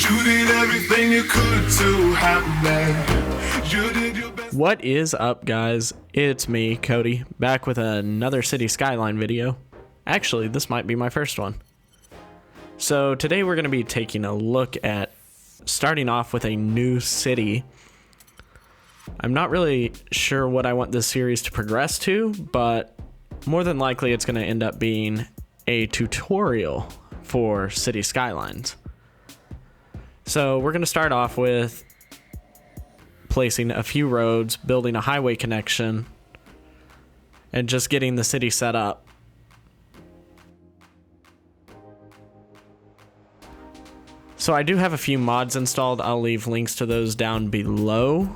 You did everything you could to have me. You did your best. What is up, guys? It's me, Cody, back with another City Skyline video. Actually, this might be my first one. So today we're going to be taking a look at starting off with a new city. I'm not really sure what I want this series to progress to, but more than likely it's going to end up being a tutorial for City Skylines. So we're going to start off with placing a few roads, building a highway connection, and just getting the city set up. So I do have a few mods installed. I'll leave links to those down below.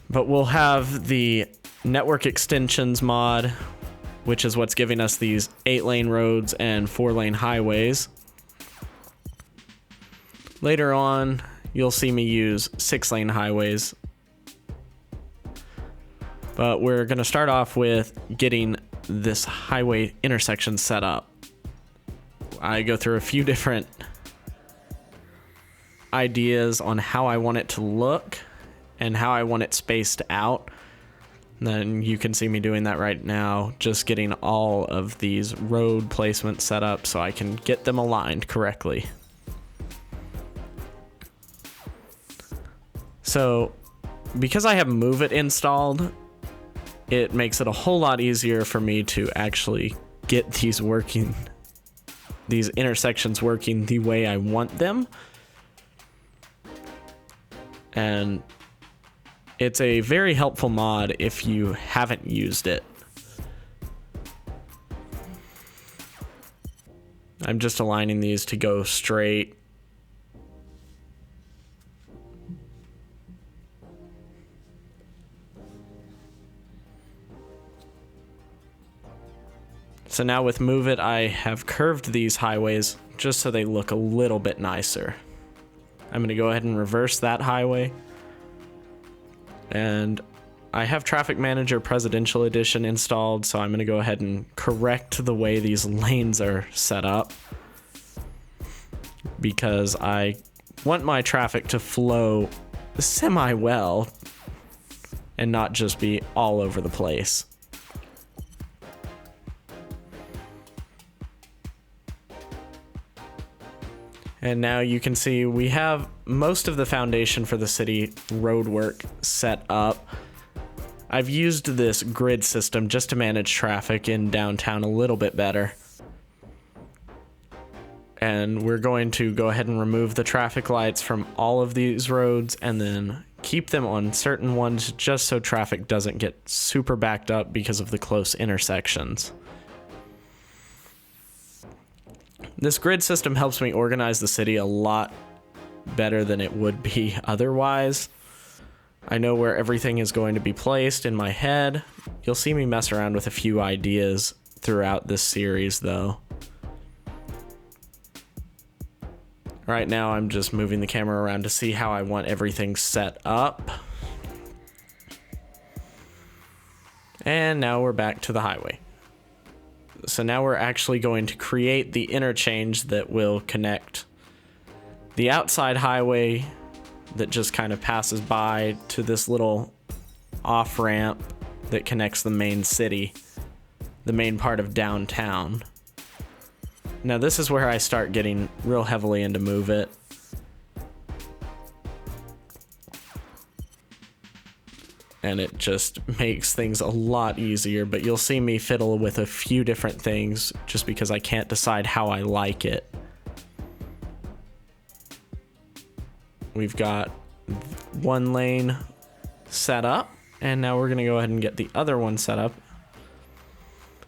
But we'll have the network extensions mod, which is what's giving us these 8-lane roads and 4-lane highways. Later on, you'll see me use 6-lane highways. But we're going to start off with getting this highway intersection set up. I go through a few different ideas on how I want it to look and how I want it spaced out. And then you can see me doing that right now, just getting all of these road placements set up so I can get them aligned correctly. So because I have Move It installed, it makes it a whole lot easier for me to actually get these intersections working the way I want them. And it's a very helpful mod if you haven't used it. I'm just aligning these to go straight. So now with Move It, I have curved these highways just so they look a little bit nicer. I'm going to go ahead and reverse that highway. And I have Traffic Manager Presidential Edition installed, so I'm going to go ahead and correct the way these lanes are set up, because I want my traffic to flow semi-well and not just be all over the place. And now you can see we have most of the foundation for the city road work set up. I've used this grid system just to manage traffic in downtown a little bit better. And we're going to go ahead and remove the traffic lights from all of these roads and then keep them on certain ones just so traffic doesn't get super backed up because of the close intersections. This grid system helps me organize the city a lot better than it would be otherwise. I know where everything is going to be placed in my head. You'll see me mess around with a few ideas throughout this series, though. Right now, I'm just moving the camera around to see how I want everything set up. And now we're back to the highway. So now we're actually going to create the interchange that will connect the outside highway that just kind of passes by to this little off-ramp that connects the main city, the main part of downtown. Now this is where I start getting real heavily into Move It. And it just makes things a lot easier, but you'll see me fiddle with a few different things just because I can't decide how I like it. We've got one lane set up, and now we're gonna go ahead and get the other one set up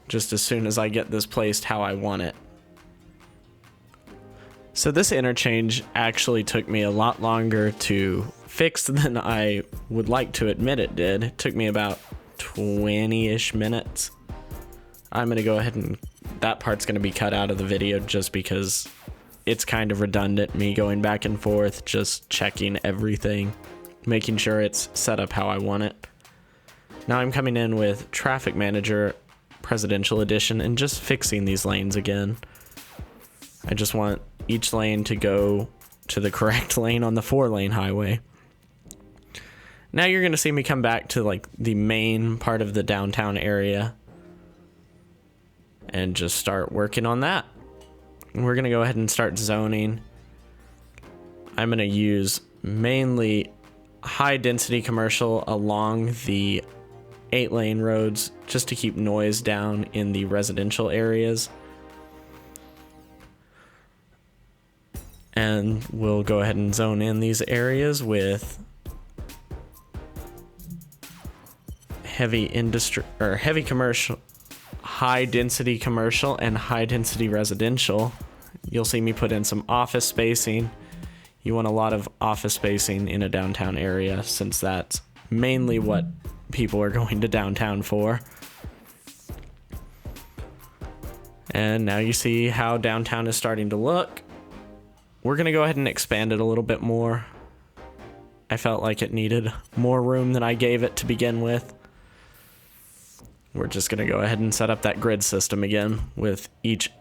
just as soon as I get this placed how I want it. So this interchange actually took me a lot longer to fix than I would like to admit it did. It took me about 20-ish minutes. I'm going to go ahead and that part's going to be cut out of the video just because it's kind of redundant, me going back and forth, just checking everything, making sure it's set up how I want it. Now I'm coming in with Traffic Manager Presidential Edition and just fixing these lanes again. I just want each lane to go to the correct lane on the 4-lane highway. Now you're going to see me come back to like the main part of the downtown area and just start working on that. We're going to go ahead and start zoning. I'm going to use mainly high density commercial along the 8-lane roads just to keep noise down in the residential areas. And we'll go ahead and zone in these areas with heavy industry or heavy commercial, high density commercial, and high density residential. You'll see me put in some office spacing. You want a lot of office spacing in a downtown area since that's mainly what people are going to downtown for. And now you see how downtown is starting to look. We're going to go ahead and expand it a little bit more. I felt like it needed more room than I gave it to begin with. We're just going to go ahead and set up that grid system again with each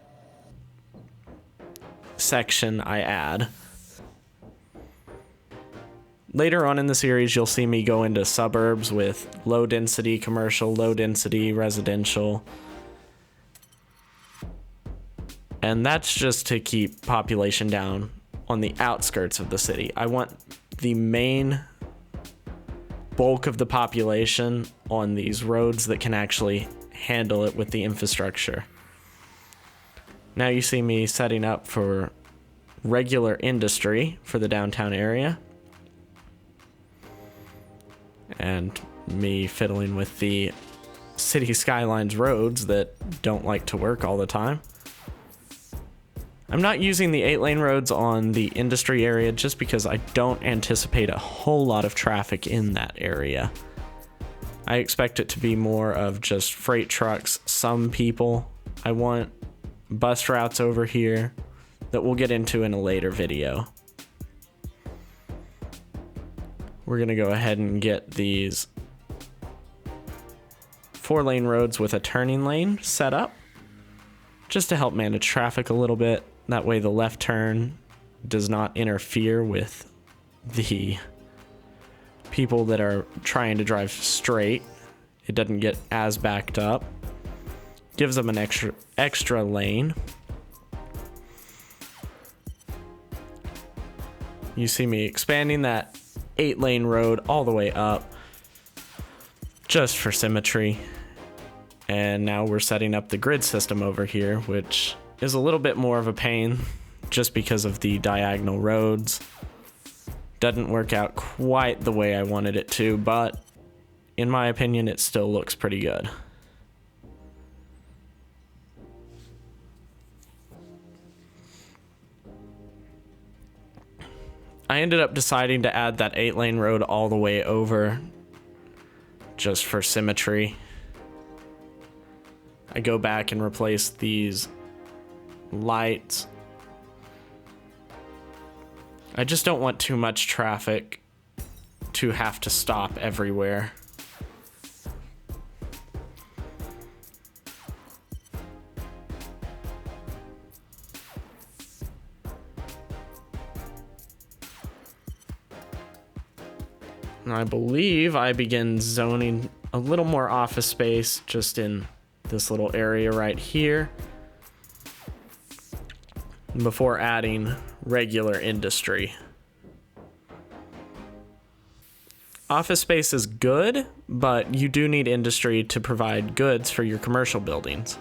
section I add. Later on in the series, you'll see me go into suburbs with low density commercial, low density residential. And that's just to keep population down on the outskirts of the city. I want the main bulk of the population on these roads that can actually handle it with the infrastructure. Now you see me setting up for regular industry for the downtown area. And me fiddling with the city skylines roads that don't like to work all the time. I'm not using the 8-lane roads on the industry area just because I don't anticipate a whole lot of traffic in that area. I expect it to be more of just freight trucks, some people. I want bus routes over here that we'll get into in a later video. We're going to go ahead and get these 4-lane roads with a turning lane set up just to help manage traffic a little bit. That way the left turn does not interfere with the people that are trying to drive straight. It doesn't get as backed up. Gives them an extra lane. You see me expanding that 8-lane road all the way up just for symmetry. And now we're setting up the grid system over here, which is a little bit more of a pain just because of the diagonal roads. Doesn't work out quite the way I wanted it to, but in my opinion, it still looks pretty good. I ended up deciding to add that 8-lane road all the way over just for symmetry. I go back and replace these lights. I just don't want too much traffic to have to stop everywhere. And I believe I begin zoning a little more office space just in this little area right here before adding regular industry. Office space is good, but you do need industry to provide goods for your commercial buildings.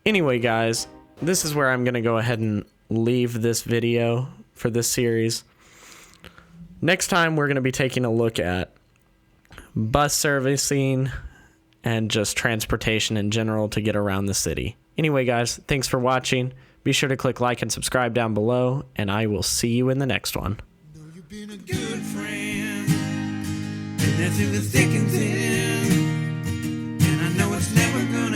Anyway, guys, this is where I'm going to go ahead and leave this video for this series. Next time, we're going to be taking a look at bus servicing and just transportation in general to get around the city. Anyway, guys, thanks for watching. Be sure to click like and subscribe down below, and I will see you in the next one. You've been a good friend, and that's in the thick and thin, and I know it's never gonna